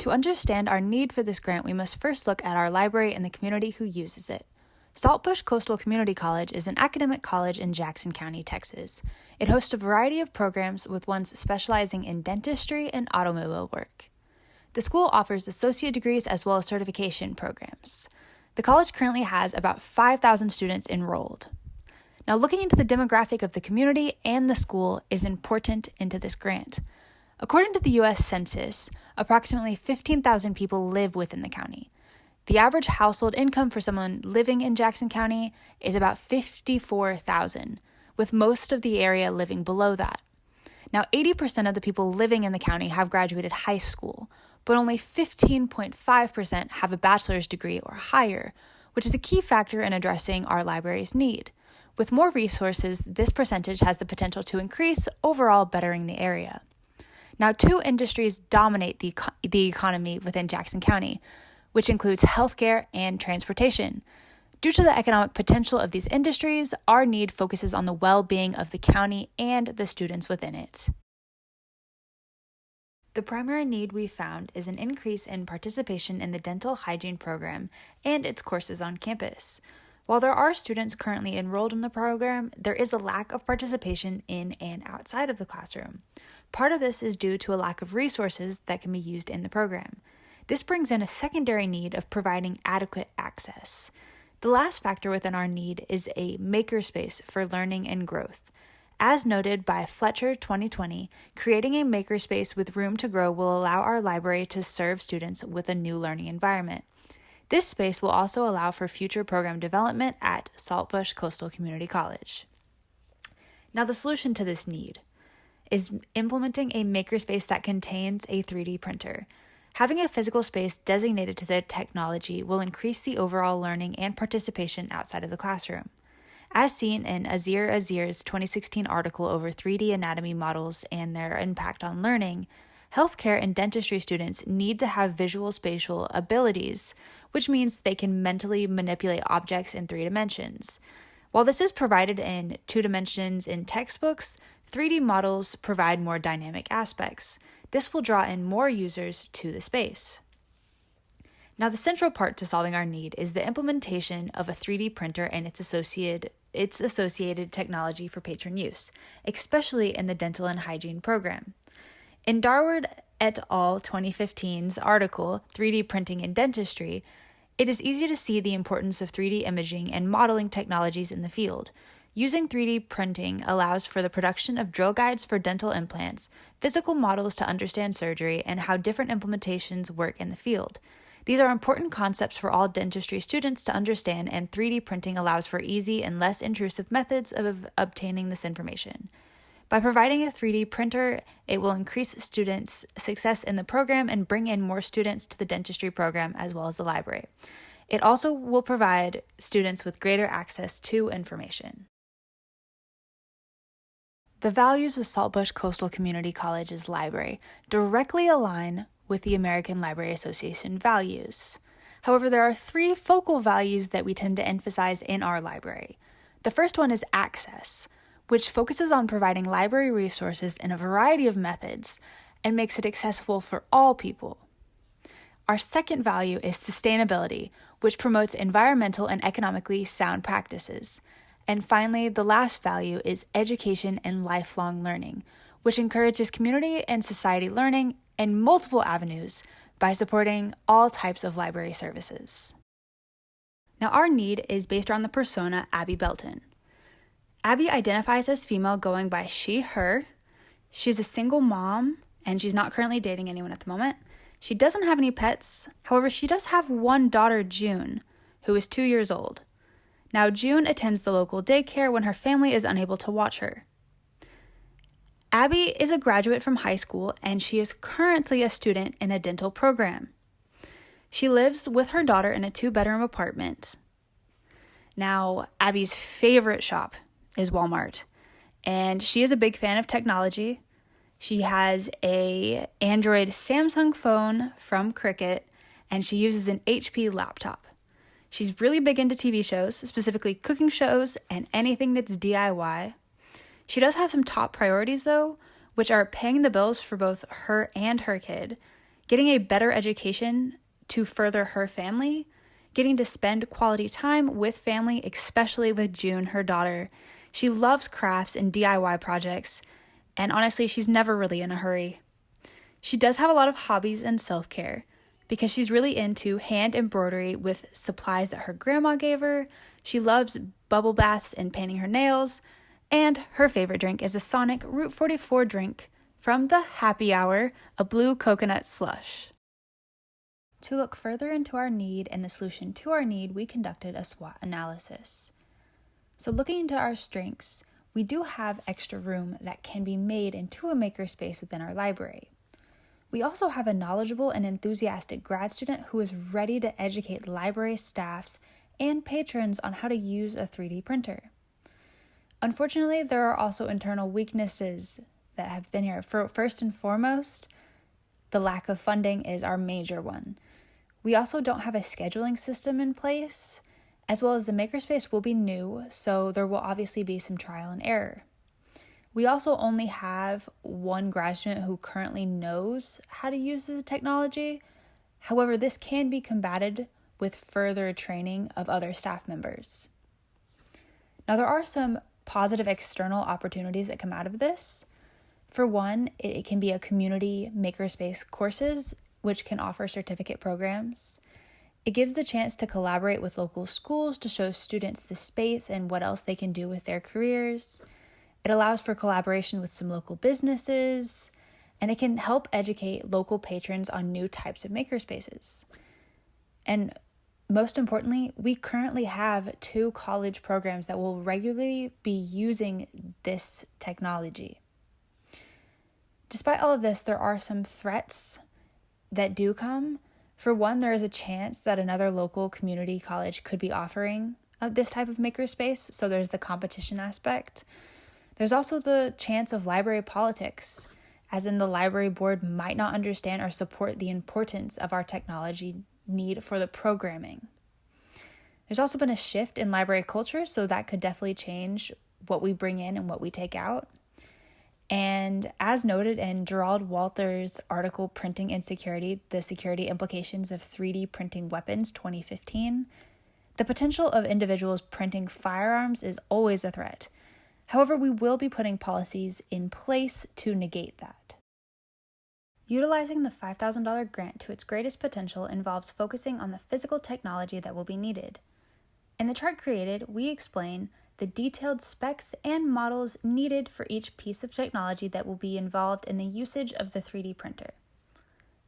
To understand our need for this grant, we must first look at our library and the community who uses it. Saltbush Coastal Community College is an academic college in Jackson County, Texas. It hosts a variety of programs, with ones specializing in dentistry and automobile work. The school offers associate degrees as well as certification programs. The college currently has about 5,000 students enrolled. Now, looking into the demographic of the community and the school is important into this grant. According to the U.S. Census, approximately 15,000 people live within the county. The average household income for someone living in Jackson County is about $54,000, with most of the area living below that. Now, 80% of the people living in the county have graduated high school, but only 15.5% have a bachelor's degree or higher, which is a key factor in addressing our library's need. With more resources, this percentage has the potential to increase, overall bettering the area. Now, two industries dominate the economy within Jackson County, which includes healthcare and transportation. Due to the economic potential of these industries, our need focuses on the well-being of the county and the students within it. The primary need we found is an increase in participation in the dental hygiene program and its courses on campus. While there are students currently enrolled in the program, there is a lack of participation in and outside of the classroom. Part of this is due to a lack of resources that can be used in the program. This brings in a secondary need of providing adequate access. The last factor within our need is a makerspace for learning and growth. As noted by Fletcher 2020, creating a makerspace with room to grow will allow our library to serve students with a new learning environment. This space will also allow for future program development at Saltbush Coastal Community College. Now, the solution to this need is implementing a makerspace that contains a 3D printer. Having a physical space designated to the technology will increase the overall learning and participation outside of the classroom. As seen in Azir Azir's 2016 article over 3D anatomy models and their impact on learning, healthcare and dentistry students need to have visual spatial abilities, which means they can mentally manipulate objects in 3 dimensions. While this is provided in 2 dimensions in textbooks, 3D models provide more dynamic aspects. This will draw in more users to the space. Now, the central part to solving our need is the implementation of a 3D printer and its associated technology for patron use, especially in the dental and hygiene program. In Darward et al. 2015's article, 3D Printing in Dentistry, it is easy to see the importance of 3D imaging and modeling technologies in the field. Using 3D printing allows for the production of drill guides for dental implants, physical models to understand surgery, and how different implementations work in the field. These are important concepts for all dentistry students to understand, and 3D printing allows for easy and less intrusive methods of obtaining this information. By providing a 3D printer, it will increase students' success in the program and bring in more students to the dentistry program as well as the library. It also will provide students with greater access to information. The values of Saltbush Coastal Community College's library directly align with the American Library Association values. However, there are 3 focal values that we tend to emphasize in our library. The first one is access, which focuses on providing library resources in a variety of methods and makes it accessible for all people. Our second value is sustainability, which promotes environmental and economically sound practices. And finally, the last value is education and lifelong learning, which encourages community and society learning in multiple avenues by supporting all types of library services. Now, our need is based on the persona Abby Belton. Abby identifies as female going by she, her. She's a single mom, and she's not currently dating anyone at the moment. She doesn't have any pets. However, she does have one daughter, June, who is 2 years old. Now, June attends the local daycare when her family is unable to watch her. Abby is a graduate from high school, and she is currently a student in a dental program. She lives with her daughter in a 2-bedroom apartment. Now, Abby's favorite shop is Walmart, and she is a big fan of technology. She has an Android Samsung phone from Cricket, and she uses an HP laptop. She's really big into TV shows, specifically cooking shows and anything that's DIY. She does have some top priorities, though, which are paying the bills for both her and her kid, getting a better education to further her family, getting to spend quality time with family, especially with June, her daughter. She loves crafts and DIY projects, and honestly, she's never really in a hurry. She does have a lot of hobbies and self-care because she's really into hand embroidery with supplies that her grandma gave her. She loves bubble baths and painting her nails, and her favorite drink is a Sonic Route 44 drink from the Happy Hour, a blue coconut slush. To look further into our need and the solution to our need, we conducted a SWOT analysis. So looking into our strengths, we do have extra room that can be made into a makerspace within our library. We also have a knowledgeable and enthusiastic grad student who is ready to educate library staffs and patrons on how to use a 3D printer. Unfortunately, there are also internal weaknesses that have been here. First and foremost, the lack of funding is our major one. We also don't have a scheduling system in place, as well as the makerspace will be new, so there will obviously be some trial and error. We also only have one grad student who currently knows how to use the technology. However, this can be combated with further training of other staff members. Now, there are some positive external opportunities that come out of this. For one, it can be a community makerspace courses, which can offer certificate programs. It gives the chance to collaborate with local schools to show students the space and what else they can do with their careers. It allows for collaboration with some local businesses, and it can help educate local patrons on new types of makerspaces. And most importantly, we currently have 2 college programs that will regularly be using this technology. Despite all of this, there are some threats that do come. For one, there is a chance that another local community college could be offering this type of makerspace, so there's the competition aspect. There's also the chance of library politics, as in the library board might not understand or support the importance of our technology need for the programming. There's also been a shift in library culture, so that could definitely change what we bring in and what we take out. And as noted in Gerald Walther's article, Printing Insecurity, The Security Implications of 3D Printing Weapons, 2015, the potential of individuals printing firearms is always a threat. However, we will be putting policies in place to negate that. Utilizing the $5,000 grant to its greatest potential involves focusing on the physical technology that will be needed. In the chart created, we explain the detailed specs and models needed for each piece of technology that will be involved in the usage of the 3D printer.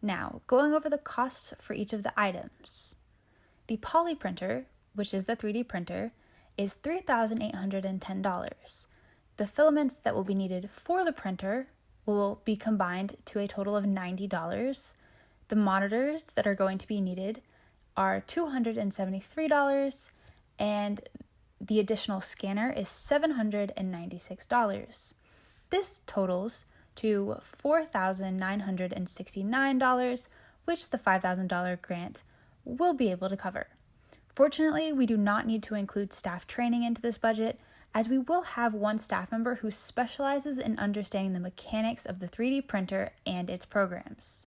Now, going over the costs for each of the items. The poly printer, which is the 3D printer, is $3,810. The filaments that will be needed for the printer will be combined to a total of $90. The monitors that are going to be needed are $273, and the additional scanner is $796. This totals to $4,969, which the $5,000 grant will be able to cover. Fortunately, we do not need to include staff training into this budget, as we will have one staff member who specializes in understanding the mechanics of the 3D printer and its programs.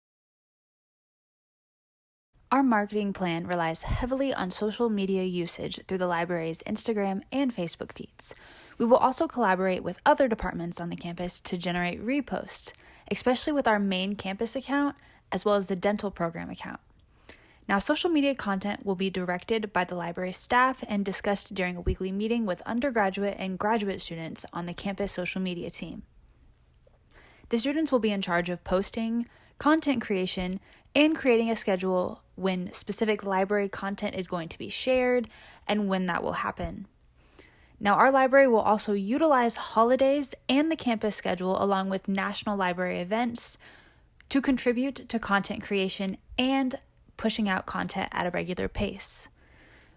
Our marketing plan relies heavily on social media usage through the library's Instagram and Facebook feeds. We will also collaborate with other departments on the campus to generate reposts, especially with our main campus account, as well as the dental program account. Now, social media content will be directed by the library staff and discussed during a weekly meeting with undergraduate and graduate students on the campus social media team. The students will be in charge of posting, content creation, and creating a schedule when specific library content is going to be shared and when that will happen. Now, our library will also utilize holidays and the campus schedule along with national library events to contribute to content creation and pushing out content at a regular pace.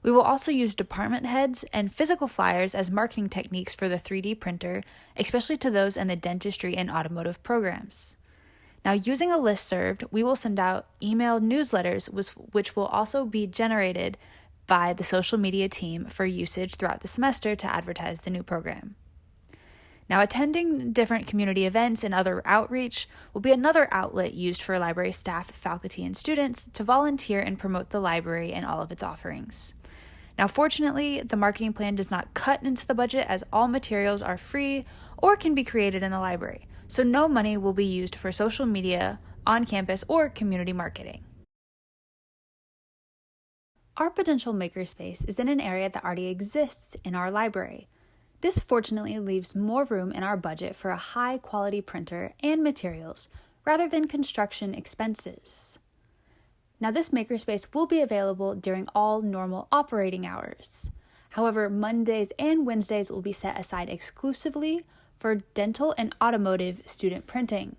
We will also use department heads and physical flyers as marketing techniques for the 3D printer, especially to those in the dentistry and automotive programs. Now, using a listserv, we will send out emailed newsletters, which will also be generated by the social media team for usage throughout the semester to advertise the new program. Now, attending different community events and other outreach will be another outlet used for library staff, faculty, and students to volunteer and promote the library and all of its offerings. Now, fortunately, the marketing plan does not cut into the budget as all materials are free or can be created in the library, so no money will be used for social media, on campus, or community marketing. Our potential makerspace is in an area that already exists in our library. This fortunately leaves more room in our budget for a high-quality printer and materials rather than construction expenses. Now, this makerspace will be available during all normal operating hours. However, Mondays and Wednesdays will be set aside exclusively for dental and automotive student printing.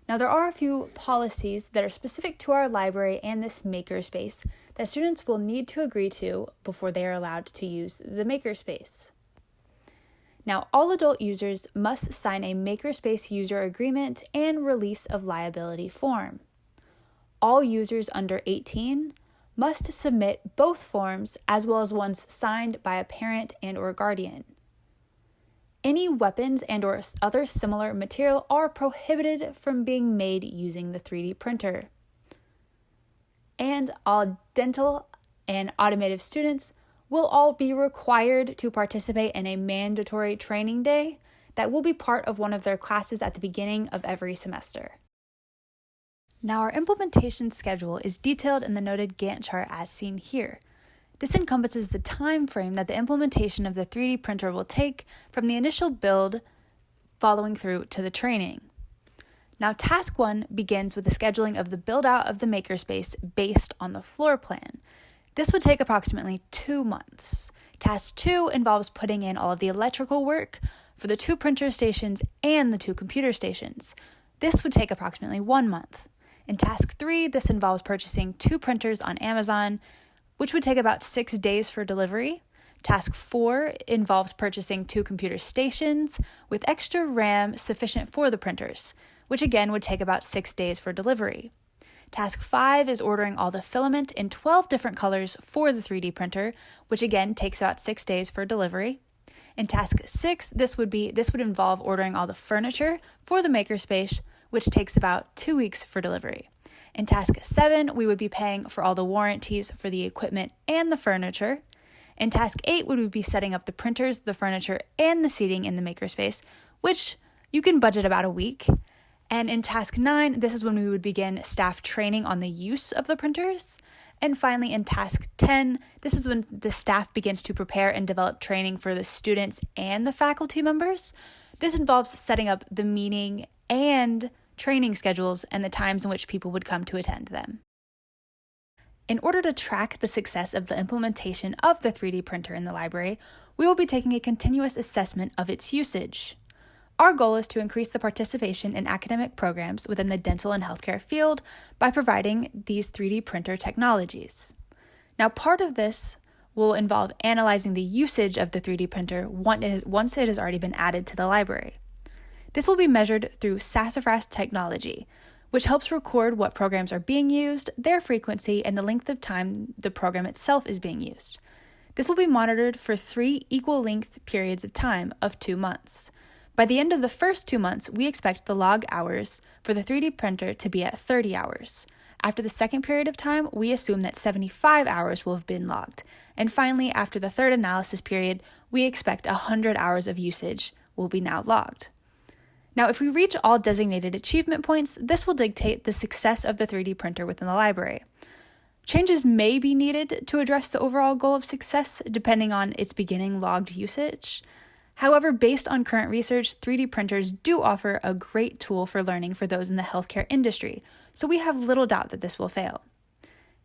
Now, there are a few policies that are specific to our library and this makerspace that students will need to agree to before they are allowed to use the makerspace. Now, all adult users must sign a makerspace user agreement and release of liability form. All users under 18 must submit both forms as well as ones signed by a parent and or guardian. Any weapons and or other similar material are prohibited from being made using the 3D printer. And all dental and automotive students will all be required to participate in a mandatory training day that will be part of one of their classes at the beginning of every semester. Now, our implementation schedule is detailed in the noted Gantt chart as seen here. This encompasses the time frame that the implementation of the 3D printer will take from the initial build following through to the training. Now, task 1 begins with the scheduling of the build-out of the makerspace based on the floor plan. This would take approximately 2 months. Task 2 involves putting in all of the electrical work for the 2 printer stations and the 2 computer stations. This would take approximately 1 month. In task 3, this involves purchasing 2 printers on Amazon, which would take about 6 days for delivery. Task 4 involves purchasing 2 computer stations with extra RAM sufficient for the printers, which again would take about 6 days for delivery. Task 5 is ordering all the filament in 12 different colors for the 3D printer, which again takes about 6 days for delivery. In task 6, this would involve ordering all the furniture for the makerspace, which takes about 2 weeks for delivery. In task 7, we would be paying for all the warranties for the equipment and the furniture. In task 8, we would be setting up the printers, the furniture, and the seating in the makerspace, which you can budget about a week. And in task 9, this is when we would begin staff training on the use of the printers. And finally, in task 10, this is when the staff begins to prepare and develop training for the students and the faculty members. This involves setting up the meeting and training schedules and the times in which people would come to attend them. In order to track the success of the implementation of the 3D printer in the library, we will be taking a continuous assessment of its usage. Our goal is to increase the participation in academic programs within the dental and healthcare field by providing these 3D printer technologies. Now, part of this will involve analyzing the usage of the 3D printer once it has already been added to the library. This will be measured through sassafras technology, which helps record what programs are being used, their frequency, and the length of time the program itself is being used. This will be monitored for 3 equal-length periods of time of 2 months. By the end of the first 2 months, we expect the log hours for the 3D printer to be at 30 hours. After the second period of time, we assume that 75 hours will have been logged. And finally, after the third analysis period, we expect 100 hours of usage will be now logged. Now, if we reach all designated achievement points, this will dictate the success of the 3D printer within the library. Changes may be needed to address the overall goal of success, depending on its beginning logged usage. However, based on current research, 3D printers do offer a great tool for learning for those in the healthcare industry, so we have little doubt that this will fail.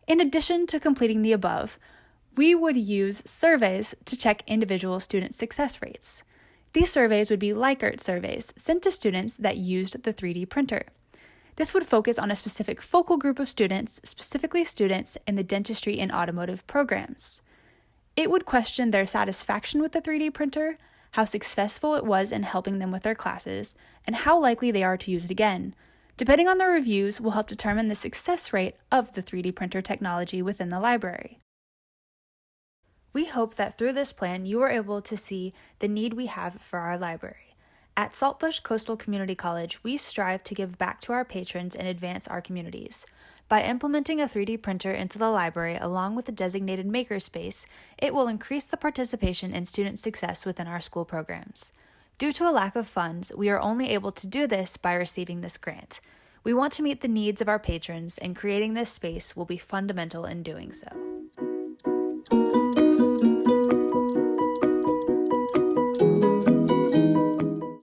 In addition to completing the above, we would use surveys to check individual student success rates. These surveys would be Likert surveys sent to students that used the 3D printer. This would focus on a specific focal group of students, specifically students in the dentistry and automotive programs. It would question their satisfaction with the 3D printer, how successful it was in helping them with their classes, and how likely they are to use it again. Depending on their reviews will help determine the success rate of the 3D printer technology within the library. We hope that through this plan, you are able to see the need we have for our library. At Saltbush Coastal Community College, we strive to give back to our patrons and advance our communities. By implementing a 3D printer into the library along with a designated makerspace, it will increase the participation and student success within our school programs. Due to a lack of funds, we are only able to do this by receiving this grant. We want to meet the needs of our patrons, and creating this space will be fundamental in doing so.